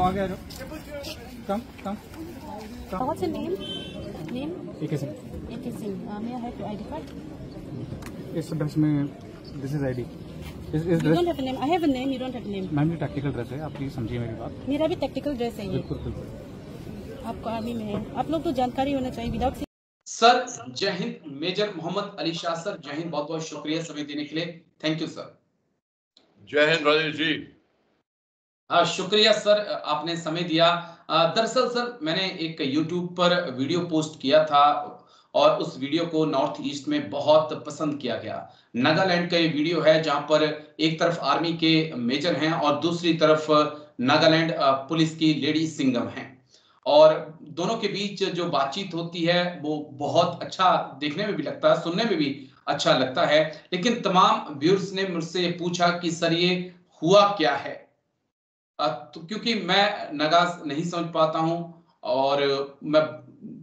आगे आ जाओ। कम कम कम। What's your name? Name? AK Singh. AK Singh. May I have your ID card? इस dress में this is ID. इस You dress don't have a name. I have a name. You don't have a name. Ma'am ये tactical dress है, आप please समझिए मेरी बात। मेरा भी टैक्टिकल ड्रेस है ये। बिल्कुल बिल्कुल। आपको आर्मी में है, आप लोग तो जानकारी होना चाहिए। विदाउट सर जय हिंद। मेजर मोहम्मद अली शाह सर, जय हिंद। बहुत बहुत शुक्रिया समय देने के लिए। Thank you sir. जय हिंद राजेश जी। शुक्रिया सर, आपने समय दिया। दरअसल सर मैंने एक YouTube पर वीडियो पोस्ट किया था और उस वीडियो को नॉर्थ ईस्ट में बहुत पसंद किया गया। नागालैंड का ये वीडियो है जहां पर एक तरफ आर्मी के मेजर हैं और दूसरी तरफ नागालैंड पुलिस की लेडी सिंघम हैं, और दोनों के बीच जो बातचीत होती है वो बहुत अच्छा देखने में भी लगता है, सुनने में भी अच्छा लगता है। लेकिन तमाम व्यूअर्स ने मुझसे पूछा कि सर ये हुआ क्या है, तो क्योंकि मैं नागाज नहीं समझ पाता हूं और मैं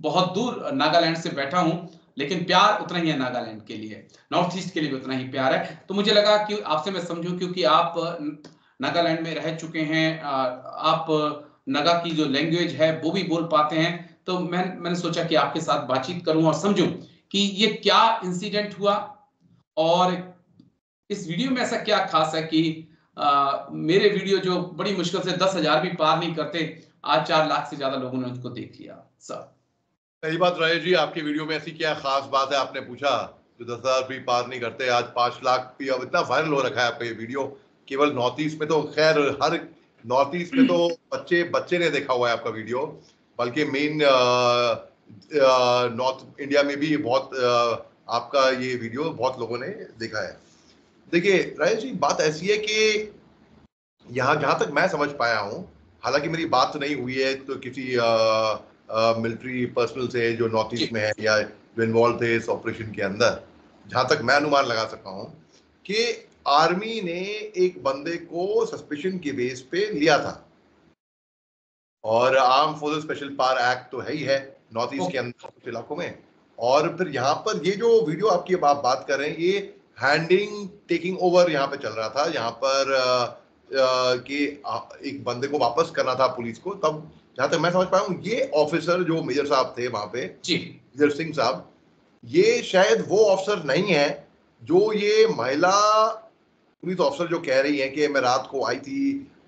बहुत दूर नागालैंड से बैठा हूं, लेकिन प्यार उतना ही है नागालैंड के लिए, नॉर्थ ईस्ट के लिए भी उतना ही प्यार है। तो मुझे लगा कि आपसे मैं समझूं, क्योंकि आप नागालैंड में रह चुके हैं, आप नागा की जो लैंग्वेज है वो भी बोल पाते हैं, तो मैंने सोचा कि आपके साथ बातचीत करूं और समझूं कि ये क्या इंसिडेंट हुआ और इस वीडियो में ऐसा क्या खास है कि मेरे वीडियो जो बड़ी मुश्किल से 10,000 भी पार नहीं करते, आज 4 लाख से ज्यादा लोगों ने उसको देख लिया। सर सही बात राजेश जी, आपकी वीडियो में ऐसी क्या खास बात है आपने पूछा जो 10,000 भी पार नहीं करते, आज 5 लाख भी। अब इतना वायरल हो रखा है आपका ये वीडियो, केवल नॉर्थ ईस्ट में तो खैर हर नॉर्थ ईस्ट में तो बच्चे ने देखा हुआ है आपका वीडियो, बल्कि मेन नॉर्थ इंडिया में भी बहुत आपका ये वीडियो बहुत लोगों ने देखा है। देखिए राजेश जी, बात ऐसी है कि यहाँ जहां तक मैं समझ पाया हूँ, हालांकि मेरी बात नहीं हुई है तो किसी मिलिट्री पर्सनल से जो नॉर्थ ईस्ट में है या जो इन्वॉल्व थे इस ऑपरेशन के अंदर, जहां तक मैं अनुमान लगा सका हूँ कि आर्मी ने एक बंदे को सस्पेशन के बेस पे लिया था, और arm forces special power act तो है ही है नॉर्थ ईस्ट के अंदर कुछ इलाकों में। और फिर यहाँ पर ये जो वीडियो आपकी आप बात कर रहे हैं, ये हैंडिंग टेकिंग ओवर यहाँ पे चल रहा था, यहाँ पर कि एक बंदे को वापस करना था पुलिस को। तब जहां तक मैं समझ पाया हूँ, ये ऑफिसर जो मेजर साहब थे वहां पे, मेजर सिंह साहब, ये शायद वो ऑफिसर नहीं है जो ये महिला पुलिस ऑफिसर जो कह रही है कि मैं रात को आई थी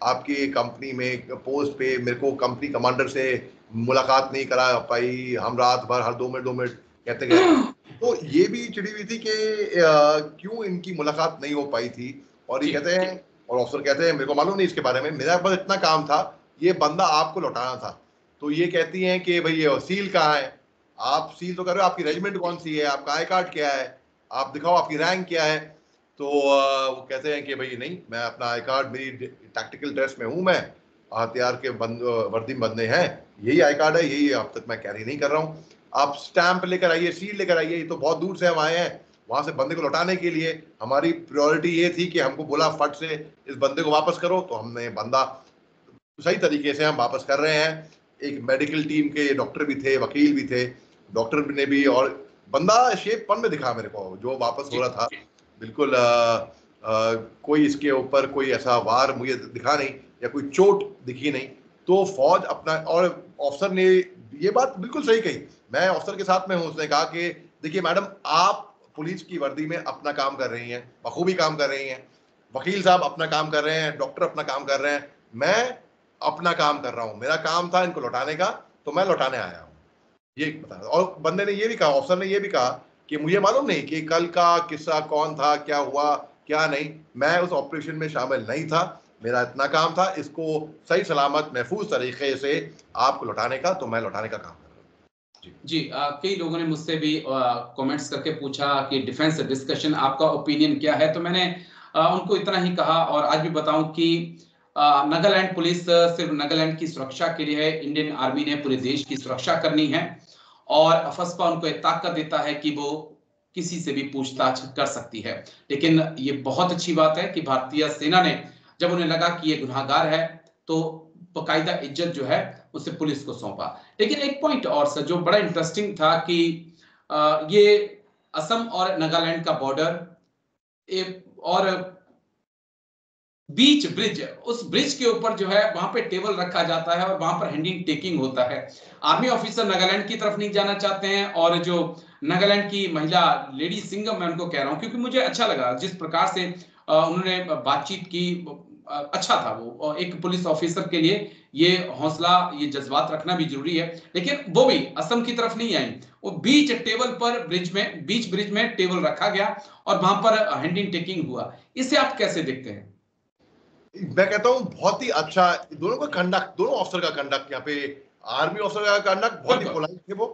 आपके कंपनी में पोस्ट पे, मेरे को कंपनी कमांडर से मुलाकात नहीं करा पाई, हम रात भर हर 2 मिनट कहते गए। तो ये भी चिड़ी हुई थी कि क्यों इनकी मुलाकात नहीं हो पाई थी, और ये कहते हैं, और ऑफिसर कहते हैं मेरे को मालूम नहीं इसके बारे में, मेरा बस इतना काम था, ये बंदा आपको लौटाना था। तो ये कहती हैं कि भाई सील कहाँ है, आप सील तो कर रहे हो, आपकी रेजिमेंट कौन सी है, आपका आई कार्ड क्या है, आप दिखाओ आपकी रैंक क्या है। तो वो कहते हैं कि भाई नहीं, मैं अपना आई कार्ड, मेरी टैक्टिकल ड्रेस में हूँ, मैं हथियार के वर्दी में बंदे हैं, यही आई कार्ड है, यही अब तक मैं कैरी नहीं कर रहा हूँ, आप स्टैंप लेकर आइए, सील लेकर आइए, ये तो बहुत दूर से हम आए हैं, वहां से बंदे को लौटाने के लिए हमारी प्रायोरिटी ये थी कि हमको बोला फट से इस बंदे को वापस करो, तो हमने बंदा सही तरीके से हम वापस कर रहे हैं। एक मेडिकल टीम के डॉक्टर भी थे, वकील भी थे, डॉक्टर ने भी, और बंदा शेप पन में दिखा मेरे को जो वापस हो रहा था, बिल्कुल कोई इसके ऊपर कोई ऐसा वार मुझे दिखा नहीं या कोई चोट दिखी नहीं। तो फौज अपना, और ऑफिसर ने ये बात बिल्कुल सही कही, मैं ऑफिसर के साथ में हूँ, उसने कहा कि देखिए मैडम, आप पुलिस की वर्दी में अपना काम कर रही हैं, बखूबी काम कर रही हैं, वकील साहब अपना काम कर रहे हैं, डॉक्टर अपना काम कर रहे हैं, मैं अपना काम कर रहा हूं, मेरा काम था इनको लौटाने का, तो मैं लौटाने आया हूं, ये बता। और बंदे ने ये भी कहा, ऑफिसर ने ये भी कहा कि मुझे मालूम नहीं कि कल का किस्सा कौन था, क्या हुआ क्या नहीं, मैं उस ऑपरेशन में शामिल नहीं था, मेरा इतना काम था इसको सही सलामत महफूज तरीके से आपको लौटाने का, तो मैं लौटाने का काम। जी कई लोगों ने मुझसे भी कमेंट्स करके पूछा कि डिफेंस डिस्कशन आपका ओपिनियन क्या है, तो मैंने उनको इतना ही कहा, और आज भी बताऊं कि नागालैंड पुलिस सिर्फ नागालैंड की सुरक्षा के लिए है, इंडियन आर्मी ने पूरे देश की सुरक्षा करनी है, और अफस्पा उनको एक ताकत देता है कि वो किसी से भी पूछताछ कर सकती है। लेकिन ये बहुत अच्छी बात है कि भारतीय सेना ने जब उन्हें लगा कि ये गुनाहगार है तो बाकायदा इज्जत जो है उसे पुलिस को सौंपा। लेकिन एक पॉइंट और सर जो बड़ा इंटरेस्टिंग था कि ये असम और नागालैंड का बॉर्डर और बीच ब्रिज, उस ब्रिज के ऊपर जो है वहां पे टेबल रखा जाता है और वहां पर हैंडिंग टेकिंग होता है। आर्मी ऑफिसर नागालैंड की तरफ नहीं जाना चाहते हैं और जो नागालैंड की महिला लेडी सिंघम, मैं उनको कह रहा हूं क्योंकि मुझे अच्छा लगा जिस प्रकार से उन्होंने बातचीत की, अच्छा था वो। और एक पुलिस ऑफिसर के लिए ये हौसला, ये जज्बात रखना भी जरूरी है। लेकिन वो भी असम की तरफ नहीं आई, वो बीच टेबल पर बीच ब्रिज में टेबल रखा गया और वहां पर हैंडिंग टेकिंग हुआ। इसे आप कैसे देखते हैं? मैं कहता हूं बहुत ही अच्छा दोनों का कंडक्ट, दोनों ऑफिसर का कंडक्ट, यहाँ पे आर्मी ऑफिसर का कंडक्ट बहुत ही पोलाइट थे, वो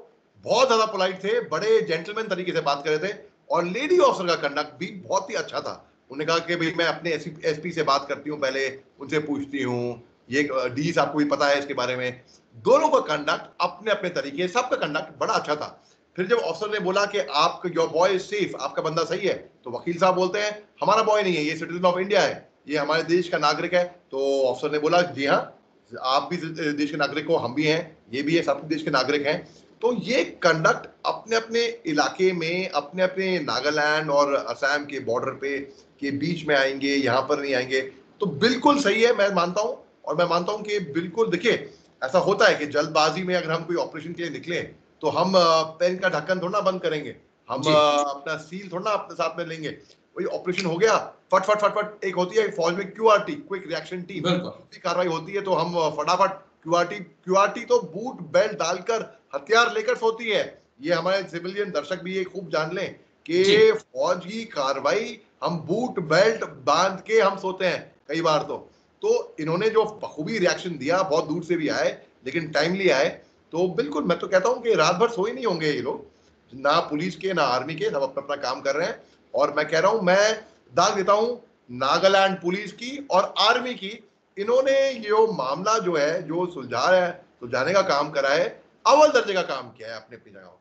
बहुत ज्यादा पोलाइट थे, बड़े जेंटलमैन तरीके से बात कर रहे थे। और लेडी ऑफिसर का कंडक्ट भी बहुत ही अच्छा था। उन्होंने कहा कि भाई मैं अपने एसपी से बात करती हूँ, पहले उनसे पूछती हूँ, ये डी आपको भी पता है इसके बारे में। दोनों का कंडक्ट अपने अपने तरीके, सबका कंडक्ट बड़ा अच्छा था। फिर जब ऑफिसर ने बोला कि आप योर बॉय इज सेफ, आपका बंदा सही है, तो वकील साहब बोलते हैं हमारा बॉय नहीं है, ये सिटीजन ऑफ इंडिया है, ये हमारे देश का नागरिक है। तो ऑफिसर ने बोला जी हाँ, आप भी देश के नागरिक हो, हम भी हैं, ये भी है, सब देश के नागरिक हैं। तो ये कंडक्ट अपने अपने इलाके में, अपने अपने नागालैंड और असम के बॉर्डर पे के बीच में आएंगे, यहाँ पर नहीं आएंगे, तो बिल्कुल सही है, मैं मानता हूँ। और मैं मानता हूँ कि बिल्कुल, देखिए ऐसा होता है कि जल्दबाजी में अगर हम कोई ऑपरेशन के लिए निकले तो हम पेन का ढक्कन थोड़ा बंद करेंगे, हम अपना सील थोड़ा अपने साथ में लेंगे। वही ऑपरेशन हो गया, फट फट फट फट, एक होती है फौज में क्यूआरटी, क्विक रिएक्शन टीम, कार्रवाई होती है, तो हम फटाफट क्यूआरटी तो बूट बेल्ट डालकर हथियार लेकर सोती है। ये हमारे सिविलियन दर्शक भी ये खूब जान लें कि फौज की कार्रवाई हम बूट बेल्ट बांध के हम सोते हैं कई बार। तो इन्होंने जो बखूबी रिएक्शन दिया, बहुत दूर से भी आए लेकिन टाइमली आए, तो बिल्कुल मैं तो कहता हूं कि रात भर सोए नहीं होंगे ये लोग, ना पुलिस के ना आर्मी के, सब अपना अपना काम कर रहे हैं। और मैं कह रहा हूं, मैं दाग देता हूं नागालैंड पुलिस की और आर्मी की, इन्होंने ये मामला जो है, जो सुलझाने का काम करा है, अव्वल दर्जे का काम किया है अपने अपनी जगह।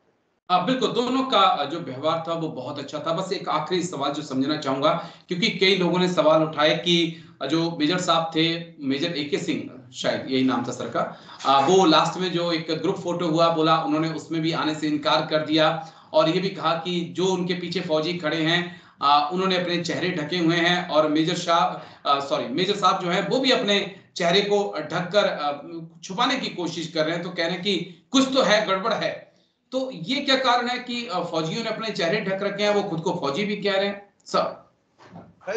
बिल्कुल, दोनों का जो व्यवहार था वो बहुत अच्छा था। बस एक आखिरी सवाल जो समझना चाहूंगा, क्योंकि कई लोगों ने सवाल उठाए कि जो मेजर साहब थे, मेजर AK सिंह शायद यही नाम था सर का, वो लास्ट में जो एक ग्रुप फोटो हुआ, बोला उन्होंने उसमें भी आने से इनकार कर दिया और ये भी कहा कि जो उनके पीछे फौजी खड़े हैं उन्होंने अपने चेहरे ढके हुए हैं और मेजर साहब जो है वो भी अपने चेहरे को ढककर छुपाने की कोशिश कर रहे हैं। तो कह रहे हैं कि कुछ तो है, गड़बड़ है। तो ये क्या कारण है कि फौजियों ने अपने चेहरे ढक रखे हैं, वो खुद को फौजी भी कह रहे हैं सर?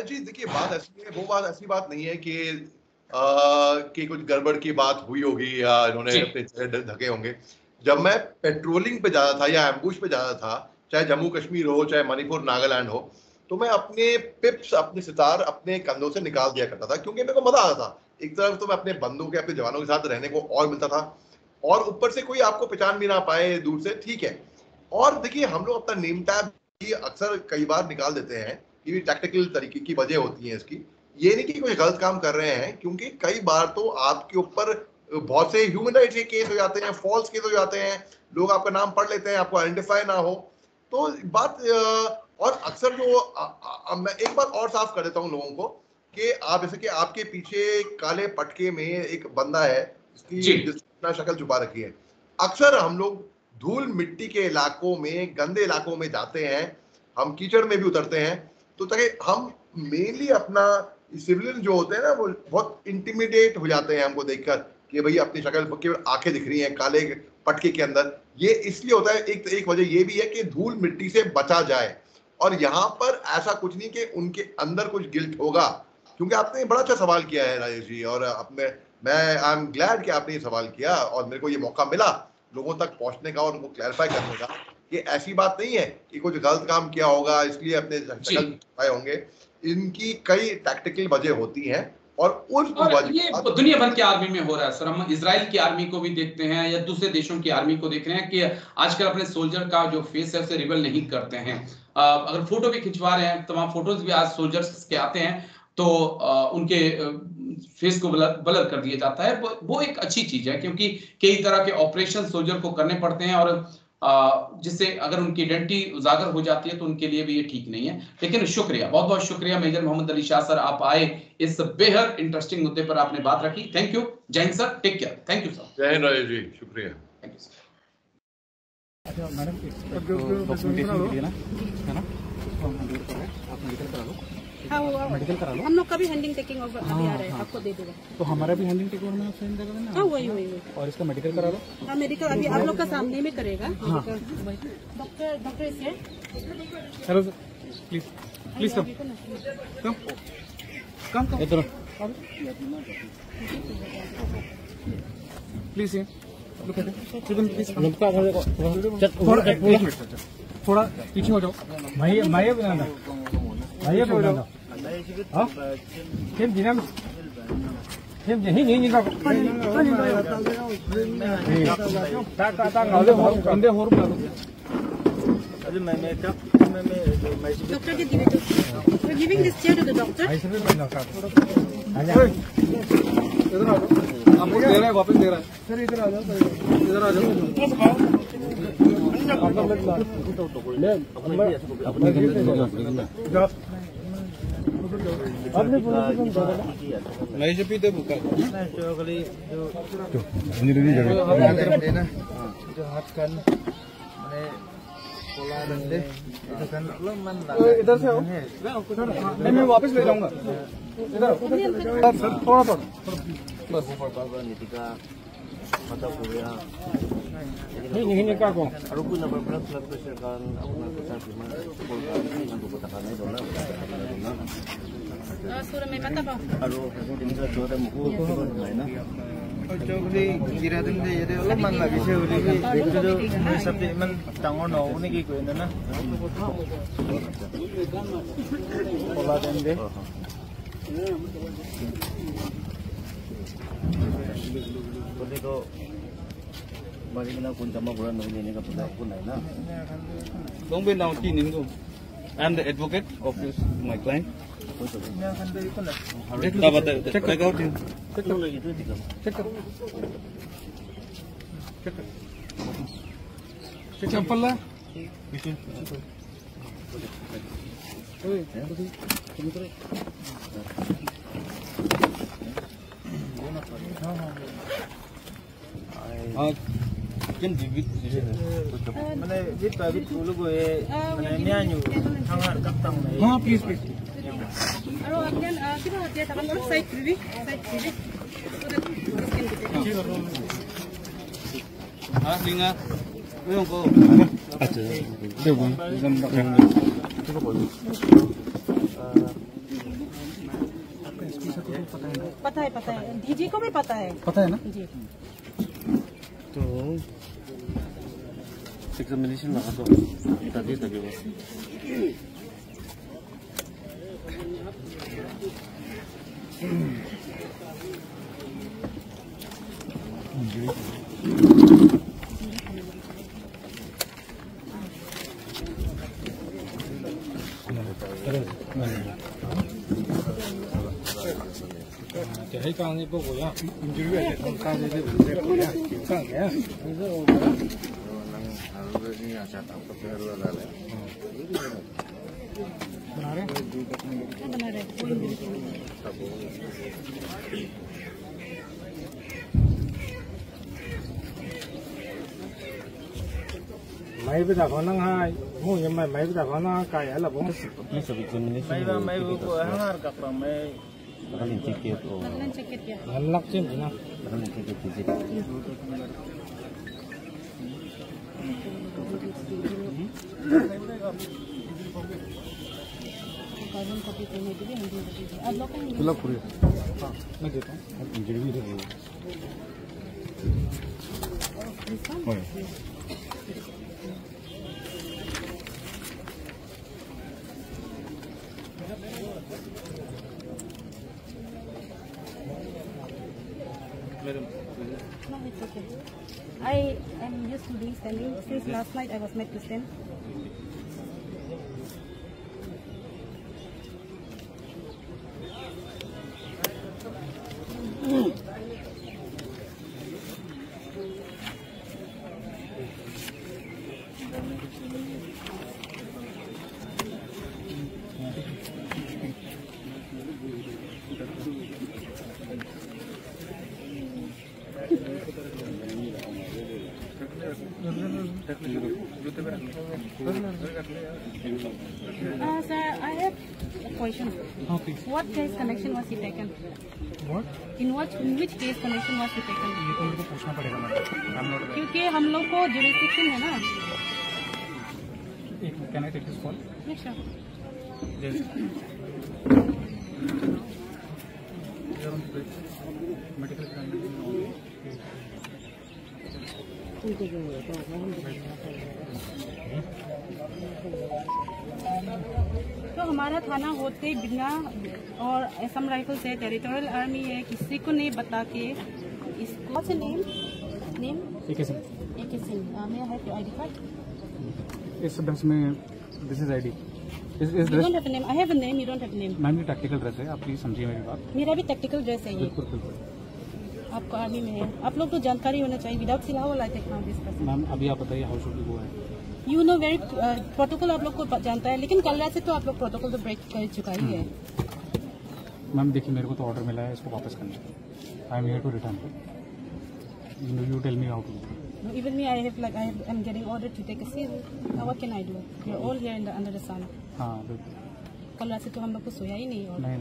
जी देखिए, बात ऐसी है, वो बात ऐसी बात नहीं है कि कुछ गड़बड़ की बात हुई होगी या इन्होंने अपने चेहरे ढके होंगे। जब मैं पेट्रोलिंग पे जाता था या एम्बुश पे जाता था, चाहे जम्मू कश्मीर हो, चाहे मणिपुर नागालैंड हो, तो मैं अपने पिप्स, अपने सितार अपने कंधों से निकाल दिया करता था, क्योंकि मेरे को मजा आता था। एक तरफ तो मैं अपने बंदों के, अपने जवानों के साथ रहने को और मिलता था, और ऊपर से कोई आपको पहचान भी ना पाए दूर से, ठीक है। और देखिए, हम लोग अपना नेम टैग भी अक्सर कई बार निकाल देते हैं, ये भी टैक्टिकल तरीके की वजह होती है इसकी। ये नहीं कि कोई गलत काम कर रहे हैं, क्योंकि कई बार तो आपके ऊपर बहुत से ह्यूमन राइट्स के केस हो जाते हैं, फॉल्स केस हो जाते हैं, लोग आपका नाम पढ़ लेते हैं, आपको आइडेंटिफाई ना हो, तो बात। और अक्सर जो मैं एक बात और साफ कर देता हूँ लोगों को, कि आप जैसे कि आपके पीछे काले पटके में एक बंदा है जिसकी शक्ल छुपा रखी है। अक्सर हम लोग धूल मिट्टी के इलाकों में, गंदे इलाकों में जाते हैं, हम कीचड़ में भी उतरते हैं, तो ताकि हम मेनली अपना सिविलियन जो होते हैं ना, वो बहुत इंटिमिडेट हो जाते हैं हमको देखकर कि भाई अपनी शक्ल, केवल आंखें दिख रही हैं काले पटके के अंदर। ये इसलिए होता है, एक वजह ये भी है कि धूल मिट्टी से बचा जाए। और यहाँ पर ऐसा कुछ नहीं कि उनके अंदर कुछ गिल्ट होगा, क्योंकि आपने बड़ा अच्छा सवाल किया है राजेश जी, और मैं आई एम ग्लैड कि आपने ये सवाल किया और मेरे को ये मौका मिला लोगों तक पहुंचने का और उनको क्लैरिफाई करने का कि ऐसी बात नहीं है कि कुछ गलत काम किया होगा इसलिए अपने शक्ल छुपाए होंगे। इनकी कई टैक्टिकल वजह होती हैं, और ये दुनिया भर के आर्मी में हो रहा है सर। हम इजराइल की आर्मी को भी देखते हैं या दूसरे देशों की आर्मी को देख रहे हैं कि आजकल अपने सोल्जर का जो फेस है उसे रिवील नहीं करते हैं। अगर फोटो भी खिंचवा रहे हैं, तमाम फोटोज भी आज सोल्जर्स के आते हैं, तो उनके फेस को ब्लर कर दिया जाता है। वो एक अच्छी चीज है, क्योंकि कई तरह के ऑपरेशन सोल्जर को करने पड़ते हैं, और जिससे अगर उनकी आइडेंटिटी उजागर हो जाती है तो उनके लिए भी ये ठीक नहीं है। लेकिन शुक्रिया, बहुत बहुत शुक्रिया मेजर मोहम्मद अली शाह सर, आप आए, इस बेहद इंटरेस्टिंग मुद्दे पर आपने बात रखी। Thank you. जय हिंद sir, take care. Thank you sir. जय हिंद राजेश जी, शुक्रिया। Thank you sir. अच्छा मैडम, डॉक्यूमेंटेशन के लिए ना, है ना, आप मेडिकल करा लो। हाँ, मेडिकल करा लो। हम लोग का भी हैंडिंग टेकिंग ओवर अभी आ रहा है, आपको दे देगा। तो हमारा भी हैंडिंग टेक ओवर में साइन देगा ना। हाँ वही। और इसका मेडिकल करा लो। हाँ मेडिकल अभी आप लोग का सामने में करेगा। Doctor is here. Hello sir, please come इधर प्लीज थोड़ा पीछे हो जाओ। भैया बनाना हो जाओ। हाँ Doctor, give it to. We're giving this chair to the doctor. आपको दे रहा है, वापस दे रहा है। सर इधर आ जाओ, इधर आ जाओ। नहीं से पीते बुका जो हाथ कान इधर से आओ। नहीं मैं वापस ले जाऊंगा। इधर थोड़ा बस ini kako aku pun dapat blood pressure kan aku nak pesan cuma polisi yang buat tekanan dona Sudah may mata ba? aru aku ini kan jodoh muku na Jogli kira dende jadi Allah man lagi sih udah itu sabtu man tangon no ini gitu na pola dende boleh ko bagi na kun sama bulan ini ka pun na na don't be down tin ko I'm the advocate of my client check out check चप्पल ला मैंने ये private बोलो को ये मैंने न्यायो hangar kaptang na हाँ please Aro again kita dia takan dulu side TV हाँ लिंगा वो को अच्छा देखो एकदम पता है डीजी को भी पता है ना जी तो examination लगा तो tadi bos Jadi kalau ni pokok ya, injury ada tangkap jadi tangkap ya. Itu orang harus ni asal tangkap baru ada. Benar ya? benar है máy bây giờ có năng hai mua nhưng mà máy bây giờ có năng cài ở là bốn máy của hàng gặp là máy Naglan checket ya ngalak sih na carbon copy करने के लिए हम दे आप लोग को fill up करिए हाँ मैं देता हूँ इंजरी भी है No, it's okay. I am used to being standing. Since last night I was made to stand. Sir, I have a question. Okay. What case connection was he taken? What? In which case connection was he taken? ये तो मेरे को पूछना पड़ेगा madam. I'm not aware. क्योंकि हम लोग को jurisdiction है ना। Can I take this call? Yes, sir. Yes. We are on the bridge. Medical examination only. तो हमारा थाना होते बिना और असम राइफल से टेरिटोरियल आर्मी है, किसी को नहीं बता के इसको। What's your name? Name? एक Singh. AK Singh. May I have your ID card? इस ड्रेस में दिस इज आईडी। इस You dress don't have a name. I have a name. You don't have a name. Ma'am ये tactical dress है, आप please समझिए मेरी बात। मेरा भी टेक्टिकल ड्रेस है ये। बिल्कुल बिल्कुल। आपको आर्मी में है, आप लोग तो जानकारी होना चाहिए। विदाउट सिलावल I take now this person. Ma'am अभी आप बताइए हाउ शुड वी गो है। यू नो वेरी प्रोटोकॉल आप लोग को जानता है, लेकिन कल रात से तो आप लोग प्रोटोकॉल तो ब्रेक कर चुका ही है। मैम देखिए मेरे को तो ऑर्डर मिला है इसको वापस करने का। I am here to return. You tell me how to. Even me, I'm getting ordered to take a seal. Now what can I do? We're all here under the sun. हाँ बिल्कुल। कल रात से तो हम लोग को सोया ही नहीं। और नहीं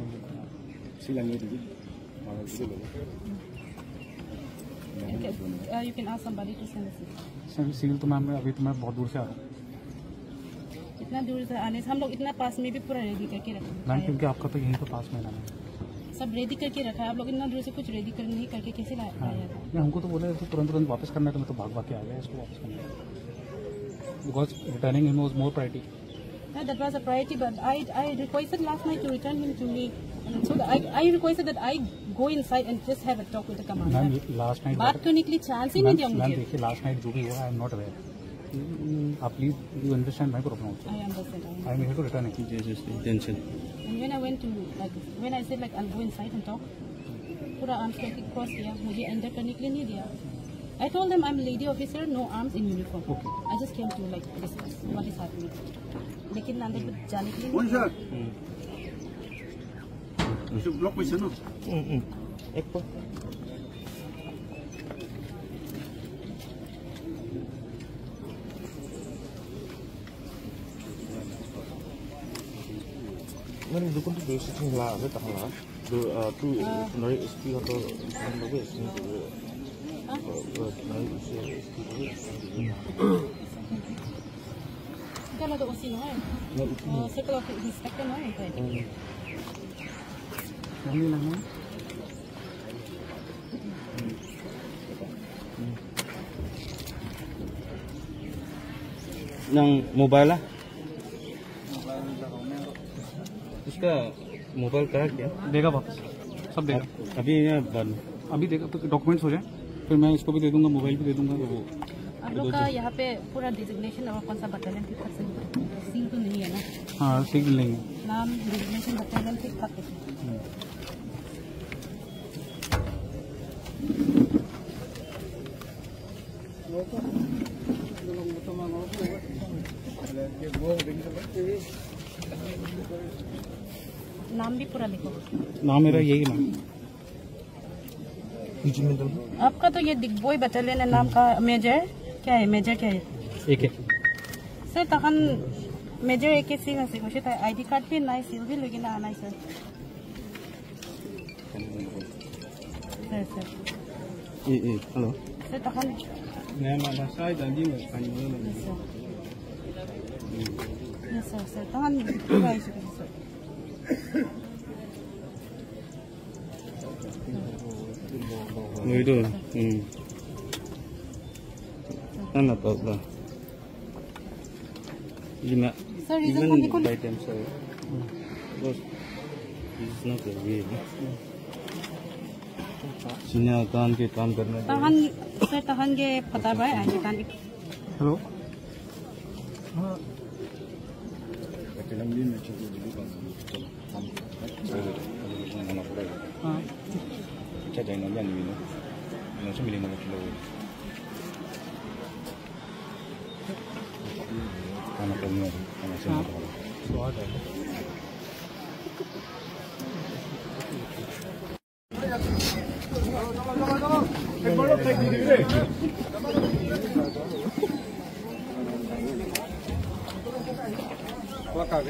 you can ask somebody to send a seal. Seal तो मैम अभी तो मैं बहुत दूर से आ रहा हूँ इतना दूर से आने से हम लोग इतना पास में भी पूरा रेडी करके रखा मैम, है। क्योंकि आपका तो यहीं तो पास में है ना। सब रेडी करके रखा है, आप लोग इतना दूर से कुछ रेडी कर नहीं करके कैसे लाया? हाँ नहीं, हमको तो बोले तो तुरंत वापस करना है, तो मैं तो भाग के आ गया इसको वापस करना है। Because returning him was more priority. That was a priority, but I requested last night to return him to me. And so I requested that I go inside and just have a talk with the commander. Ma'am last night बात करने के लिए chance ही नहीं दिया ma'am मुझे। देखिए last night जो भी हुआ आई एम नॉट अवेयर। आप please you understand my problem. I understand. I am here to return it. And when I went to when I said I'll go inside and talk, पूरा arms करके cross किया, मुझे अंदर करने के लिए नहीं दिया। I told them I'm a lady officer, no arms in uniform. Okay. I just came to discuss what is happening. लेकिन अंदर जाने के लिए नहीं दिया। ब्लॉक पैसे ना एक पर मैंने दुकान तो बेसिक ला है तहला तो तू नई इसकी तो लोगे इसमें नई Kalau ada usi no, saya kalau inspektor no itu. Kami lang mo. Nang mobile lah. इसका मोबाइल करा क्या? देगा वापस, सब देगा। अभी बंद। अभी देगा तो डॉक्यूमेंट्स हो जाए, फिर मैं इसको भी दे दूंगा, मोबाइल भी दे दूंगा। वो आप लोग का यहाँ पे पूरा डिजिग्नेशन और कौन सा बटालियन ठीक ठाक से सील तो नहीं है ना? हाँ सिग्नल लेंगे। नाम डिजिग्नेशन बटालियन ठीक ठाक है। नाम भी पूरा लिखो। नाम मेरा यही नाम। आपका तो ये दिग्बोय बटालियन है, नाम का मेजर क्या है? मेजर क्या है? एक है सर तखन मेजर एक सिंह है सिंह होता है। आईडी कार्ड भी नाइ सिल भी लेकिन आना है सर। सर हेलो सर तखन मैं माला साइड आजी में पानी में यस सर सर तखन sir itu mana tahu lah lima Sir, reason even kung by them sir because this is not the way sini काम के काम करना तहन सर तहन के पता भाई आगे कान हेलो हाँ क्या जाएगा क्या नहीं मिलेगा नौ सौ मिलेगा किलो खाना करना खाना से स्वाद है Kak,